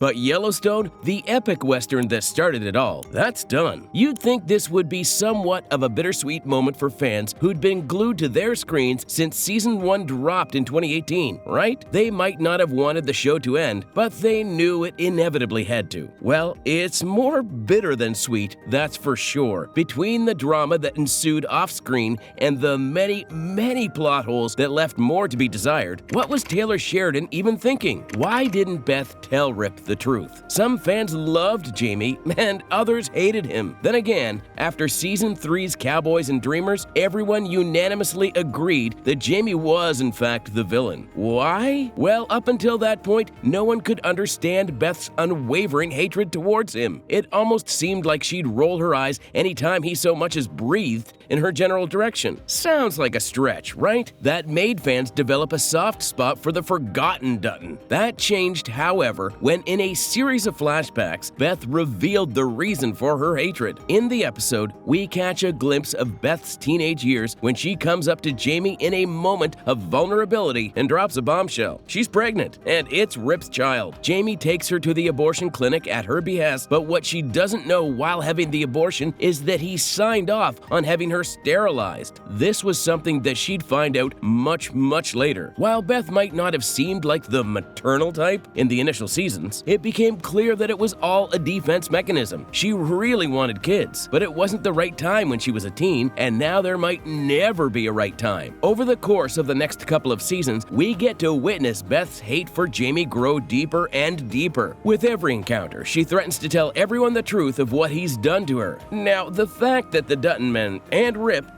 But Yellowstone, the epic western that started it all, that's done. You'd think this would be somewhat of a bittersweet moment for fans who'd been glued to their screens since Season 1 dropped in 2018, right? They might not have wanted the show to end, but they knew it inevitably had to. Well, it's more bitter than sweet, that's for sure. Between the drama that ensued off-screen and the many plot holes that left more to be desired, what was Taylor Sheridan even thinking? Why didn't Beth tell Rip the truth? Some fans loved Jamie and others hated him. Then again, after Season 3's Cowboys and Dreamers, everyone unanimously agreed that Jamie was in fact the villain. Why? Well, up until that point, no one could understand Beth's unwavering hatred towards him. It almost seemed like she'd roll her eyes anytime he so much as breathed in her general direction. Sounds like a stretch, right? That made fans develop a soft spot for the forgotten Dutton. That changed, however, when in a series of flashbacks, Beth revealed the reason for her hatred. In the episode, we catch a glimpse of Beth's teenage years when she comes up to Jamie in a moment of vulnerability and drops a bombshell. She's pregnant, and it's Rip's child. Jamie takes her to the abortion clinic at her behest, but what she doesn't know while having the abortion is that he signed off on having her sterilized. This was something that she'd find out much later. While Beth might not have seemed like the maternal type in the initial seasons, it became clear that it was all a defense mechanism. She really wanted kids, but it wasn't the right time when she was a teen, and now there might never be a right time. Over the course of the next couple of seasons, we get to witness Beth's hate for Jamie grow deeper and deeper. With every encounter, she threatens to tell everyone the truth of what he's done to her. Now, the fact that the Dutton men and Rip,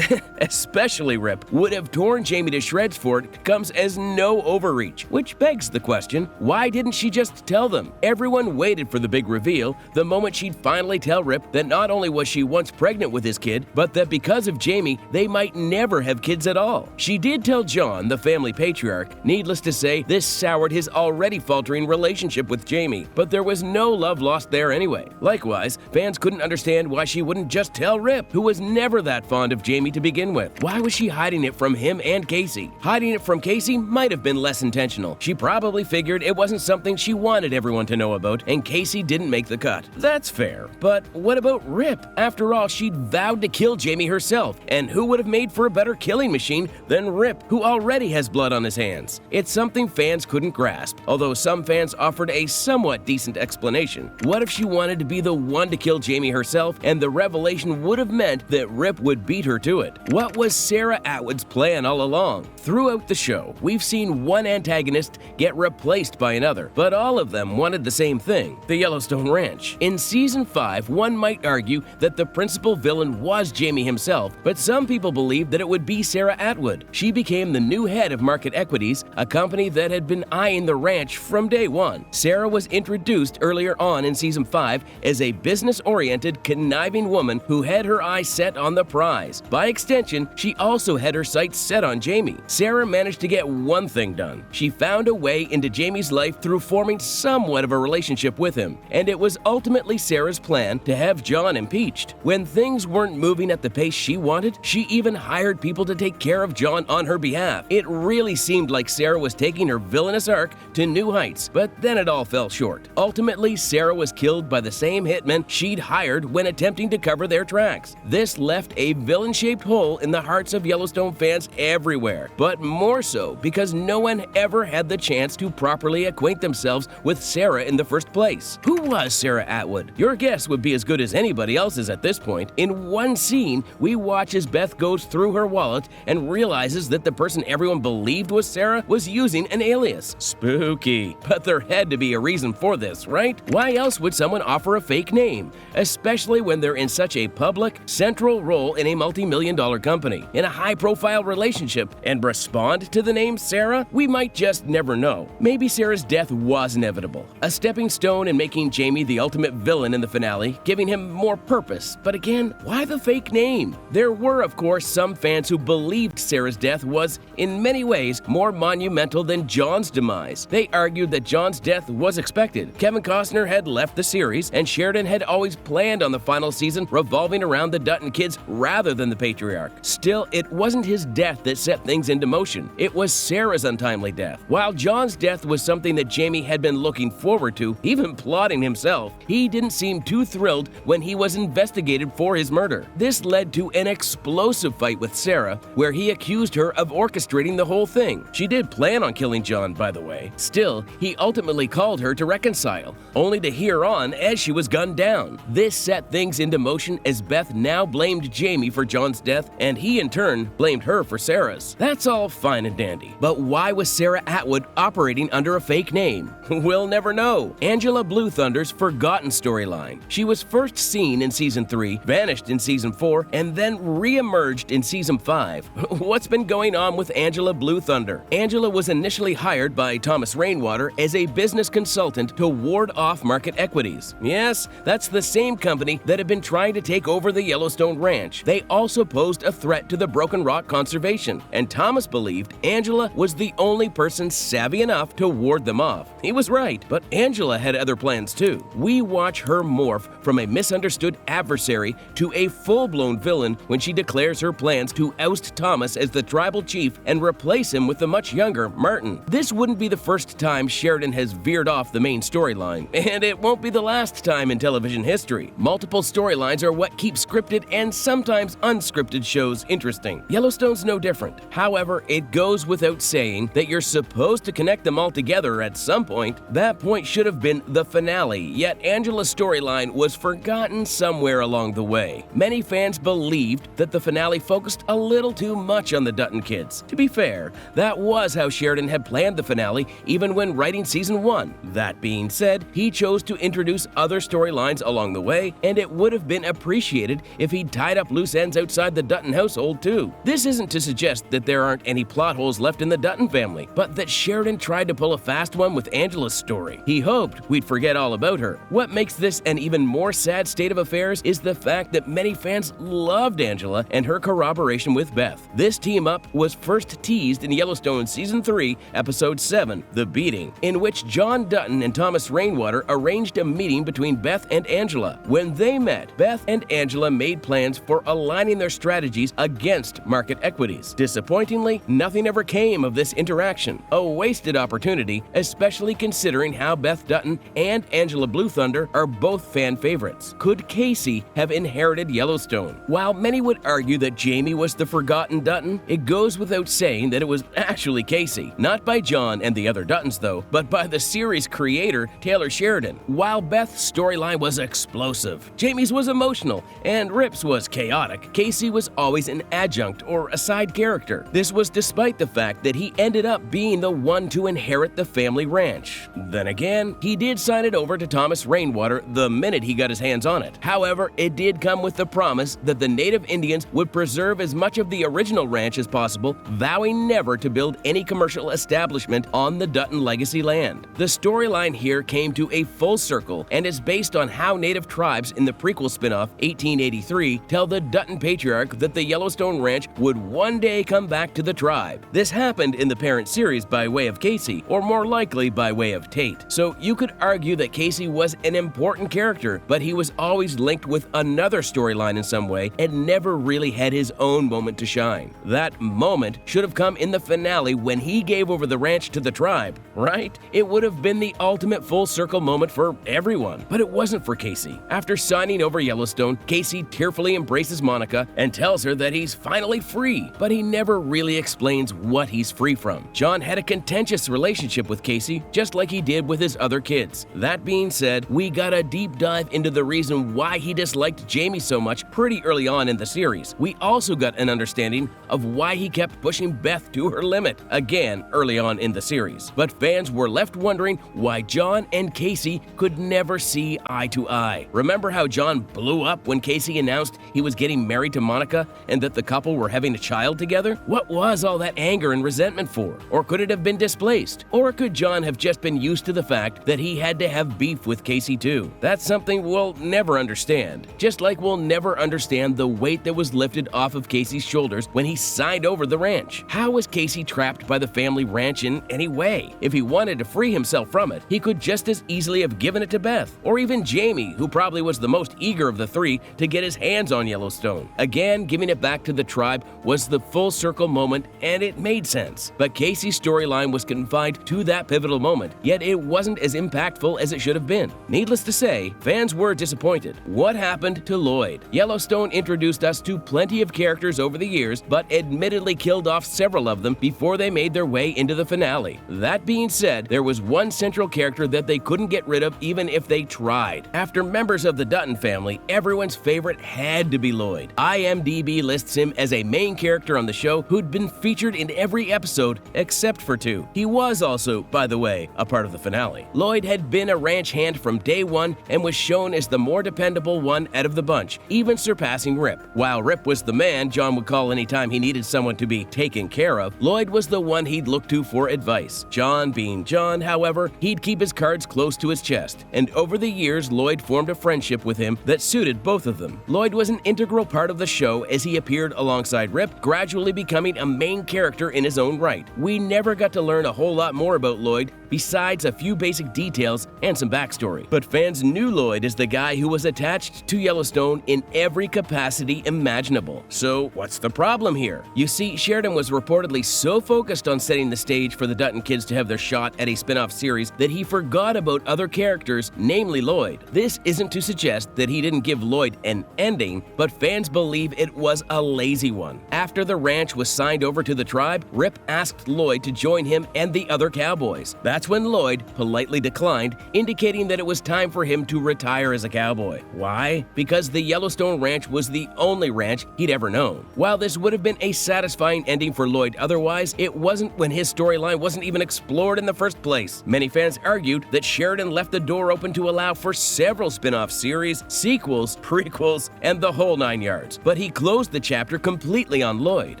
especially Rip, would have torn Jamie to shreds for it comes as no overreach, which begs the question, why didn't she just tell them? Everyone waited for the big reveal, the moment she'd finally tell Rip that not only was she once pregnant with his kid, but that because of Jamie, they might never have kids at all. She did tell John, the family patriarch. Needless to say, this soured his already faltering relationship with Jamie, but there was no love lost there anyway. Likewise, fans couldn't understand why she wouldn't just tell Rip, who was never that fond of Jamie to begin with. Why was she hiding it from him and Kayce? Hiding it from Kayce might have been less intentional. She probably figured it wasn't something she wanted everyone to know about, and Kayce didn't make the cut. That's fair, but what about Rip? After all, she'd vowed to kill Jamie herself, and who would have made for a better killing machine than Rip, who already has blood on his hands? It's something fans couldn't grasp, although some fans offered a somewhat decent explanation. What if she wanted to be the one to kill Jamie herself, and the revelation would have meant that Rip would beat her to it? What was Sarah Atwood's plan all along? Throughout the show, we've seen one antagonist get replaced by another, but all of them wanted the same thing, the Yellowstone Ranch. In Season 5, one might argue that the principal villain was Jamie himself, but some people believe that it would be Sarah Atwood. She became the new head of Market Equities, a company that had been eyeing the ranch from day one. Sarah was introduced earlier on in Season 5 as a business-oriented, conniving woman who had her eyes set on the prize. By extension, she also had her sights set on Jamie. Sarah managed to get one thing done. She found a way into Jamie's life through forming somewhat of a relationship with him, and it was ultimately Sarah's plan to have John impeached. When things weren't moving at the pace she wanted, she even hired people to take care of John on her behalf. It really seemed like Sarah was taking her villainous arc to new heights, but then it all fell short. Ultimately, Sarah was killed by the same hitmen she'd hired when attempting to cover their tracks. This left a villain-shaped hole in the hearts of Yellowstone fans everywhere, but more so because no one ever had the chance to properly acquaint themselves with Sarah in the first place. Who was Sarah Atwood? Your guess would be as good as anybody else's at this point. In one scene, we watch as Beth goes through her wallet and realizes that the person everyone believed was Sarah was using an alias. Spooky. But there had to be a reason for this, right? Why else would someone offer a fake name? Especially when they're in such a public, central role in a multi-million-dollar company, in a high-profile relationship, and respond to the name Sarah? We might just never know. Maybe Sarah's death was inevitable, a stepping stone in making Jamie the ultimate villain in the finale, giving him more purpose. But again, why the fake name? There were, of course, some fans who believed Sarah's death was, in many ways, more monumental than John's demise. They argued that John's death was expected. Kevin Costner had left the series, and Sheridan had always planned on the final season revolving around the Dutton kids rather than the patriarch. Still, it wasn't his death that set things into motion. It was Sarah's untimely death. While John's death was something that Jamie had been looking forward to, even plotting himself, he didn't seem too thrilled when he was investigated for his murder. This led to an explosive fight with Sarah, where he accused her of orchestrating the whole thing. She did plan on killing John, by the way. Still, he ultimately called her to reconcile, only to hear on as she was gunned down. This set things into motion as Beth now blamed Jamie for John's death, and he in turn blamed her for Sarah's. That's all fine and dandy, but why was Sarah Atwood operating under a fake name? We'll never know. Angela Blue Thunder's forgotten storyline. She was first seen in Season 3, vanished in Season 4, and then re-emerged in Season 5. What's been going on with Angela Blue Thunder? Angela was initially hired by Thomas Rainwater as a business consultant to ward off market equities. Yes, that's the same company that had been trying to take over the Yellowstone Ranch. They also posed a threat to the Broken Rock Conservation, and Thomas believed Angela was the only person savvy enough to ward them off. He was right, but Angela had other plans too. We watch her morph from a misunderstood adversary to a full-blown villain when she declares her plans to oust Thomas as the tribal chief and replace him with the much younger Martin. This wouldn't be the first time Sheridan has veered off the main storyline, and it won't be the last time in television history. Multiple storylines are what keep scripted and sometimes unscripted shows interesting. Yellowstone's no different. However, it goes without saying that you're supposed to connect them all together at some point. That point should have been the finale, yet Angela's storyline was forgotten somewhere along the way. Many fans believed that the finale focused a little too much on the Dutton kids. To be fair, that was how Sheridan had planned the finale even when writing Season 1. That being said, he chose to introduce other storylines along the way, and it would have been appreciated if he'd tied up loose ends outside the Dutton household too. This isn't to suggest that there aren't any plot holes left in the Dutton family, but that Sheridan tried to pull a fast one with Angela's story. He hoped we'd forget all about her. What makes this an even more sad state of affairs is the fact that many fans loved Angela and her corroboration with Beth. This team-up was first teased in Yellowstone Season 3, Episode 7, The Beating, in which John Dutton and Thomas Rainwater arranged a meeting between Beth and Angela. When they met, Beth and Angela made plans for aligning their strategies against market equities. Disappointingly, nothing ever came of this interaction. A wasted opportunity, especially considering how Beth Dutton and Angela Blue Thunder are both fan favorites. Could Kayce have inherited Yellowstone? While many would argue that Jamie was the forgotten Dutton, it goes without saying that it was actually Kayce. Not by John and the other Duttons though, but by the series creator Taylor Sheridan. While Beth's storyline was explosive, Jamie's was emotional, and Rip's was chaotic, Kayce was always an adjunct or a side character. This was despite the fact that he ended up being the one to inherit the family ranch. Then again, he did sign it over to Thomas Rainwater the minute he got his hands on it. However, it did come with the promise that the native Indians would preserve as much of the original ranch as possible, vowing never to build any commercial establishment on the Dutton legacy land. The storyline here came to a full circle and is based on how native tribes in the prequel spinoff 1883 tell the Dutton patriarch that the Yellowstone Ranch would one day come back to the tribe. This happened in the parent series by way of Kayce, or more likely by way of Tate. So you could argue that Kayce was an important character, but he was always linked with another storyline in some way and never really had his own moment to shine. That moment should have come in the finale when he gave over the ranch to the tribe, right? It would have been the ultimate full circle moment for everyone, but it wasn't for Kayce. After signing over Yellowstone, Kayce tearfully embraces Monica and tells her that he's finally free, but he never really explains what he's free from. John had a contentious relationship with Kayce, just like he did with his other kids. That being said, we got a deep dive into the reason why he disliked Jamie so much pretty early on in the series. We also got an understanding of why he kept pushing Beth to her limit, again early on in the series. But fans were left wondering why John and Kayce could never see eye to eye. Remember how John blew up when Kayce announced he was getting married to Monica and that the couple were having a child together? What was all that anger and resentment for? Or could it have been displaced? Or could John have just been used to the fact that he had to have beef with Kayce too? That's something we'll never understand. Just like we'll never understand the weight that was lifted off of Kayce's shoulders when he signed over the ranch. How was Kayce trapped by the family ranch in any way? If he wanted to free himself from it, he could just as easily have given it to Beth, or even Jamie, who probably was the most eager of the three to get his hands on Yellowstone. Again, giving it back to the tribe was the full circle moment, and it made sense. But Kayce's storyline was confined to that pivotal moment, yet it wasn't as impactful as it should have been. Needless to say, fans were disappointed. What happened to Lloyd? Yellowstone introduced us to plenty of characters over the years, but admittedly killed off several of them before they made their way into the finale. That being said, there was one central character that they couldn't get rid of even if they tried. After members of the Dutton family, everyone's favorite had to be Lloyd. IMDb lists him as a main character on the show who'd been featured in every episode except for 2. He was also, by the way, a part of the finale. Lloyd had been a ranch hand from day one and was shown as the more dependable one out of the bunch, even surpassing Rip. While Rip was the man John would call anytime he needed someone to be taken care of, Lloyd was the one he'd look to for advice. John being John, however, he'd keep his cards close to his chest, and over the years Lloyd formed a friendship with him that suited both of them. Lloyd was an integral part of the show as he appeared alongside Rip, gradually becoming a main character in his own right. We never got to learn a whole lot more about Lloyd besides a few basic details and some backstory, but fans knew Lloyd as the guy who was attached to Yellowstone in every capacity imaginable. So what's the problem here? You see, Sheridan was reportedly so focused on setting the stage for the Dutton kids to have their shot at a spin-off series that he forgot about other characters, namely Lloyd. This isn't to suggest that he didn't give Lloyd an ending, but fans believe it was a lazy one. After the ranch was signed over to the tribe, Rip asked Lloyd to join him and the other cowboys. That's when Lloyd politely declined, indicating that it was time for him to retire as a cowboy. Why? Because the Yellowstone ranch was the only ranch he'd ever known. While this would have been a satisfying ending for Lloyd otherwise, it wasn't when his storyline wasn't even explored in the first place. Many fans argued that Sheridan left the door open to allow for several spin-off series, sequels, prequels, and the whole 9 yards. But he closed the chapter completely on Lloyd.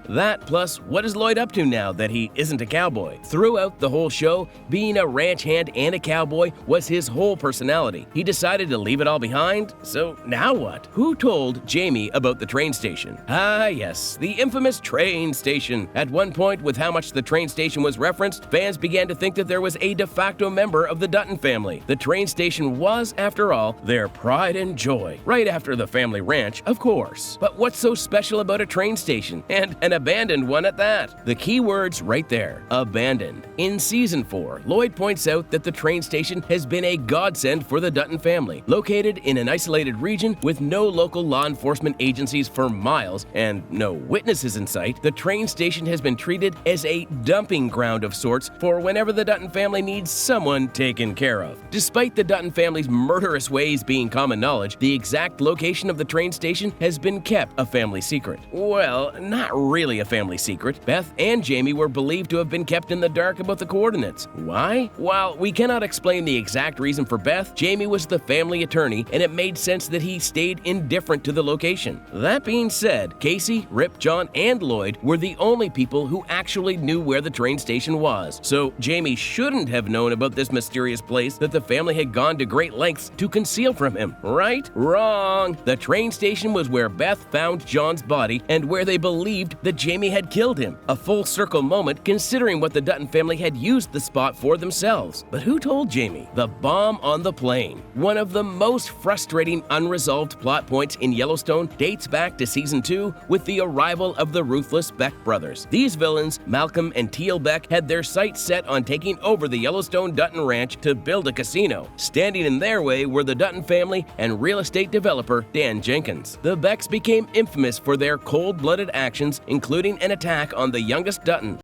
That plus, what is Lloyd up to now that he isn't a cowboy? Throughout the whole show, being a ranch hand and a cowboy was his whole personality. He decided to leave it all behind, so now what? Who told Jamie about the train station? Ah yes, the infamous train station. At one point, with how much the train station was referenced, fans began to think that there was a de facto member of the Dutton family. The train station was, after all, their pride and joy. Right after the family ranch, of course. But what's so special about a train station? And an abandoned one at that? The key words right there, abandoned. In Season 4, Lloyd points out that the train station has been a godsend for the Dutton family. Located in an isolated region with no local law enforcement agencies for miles and no witnesses in sight, the train station has been treated as a dumping ground of sorts for whenever the Dutton family needs someone taken care of. Despite the Dutton family's murderous ways being common knowledge, the exact location of the train station has been kept a family secret. Well, not really a family secret. Beth and Jamie were believed to have been kept in the dark about the coordinates. Why? While we cannot explain the exact reason for Beth, Jamie was the family attorney, and it made sense that he stayed indifferent to the location. That being said, Kayce, Rip, John, and Lloyd were the only people who actually knew where the train station was. So Jamie shouldn't have known about this mysterious place that the family had gone to great lengths to conceal from him, right? Wrong! The train station was where Beth found John's body and where they believed that Jamie had killed him. A full circle moment considering what the Dutton family had used the spot for themselves. But who told Jamie? The bomb on the plane. One of the most frustrating unresolved plot points in Yellowstone dates back to Season 2 with the arrival of the ruthless Beck brothers. These villains, Malcolm and Teal Beck, had their sights set on taking over the Yellowstone Dutton Ranch to build a casino. Standing in their way were the Dutton family and real estate developer Dan Jenkins. The Becks became infamous for their cold-blooded actions, including an attack on the youngest Dutton.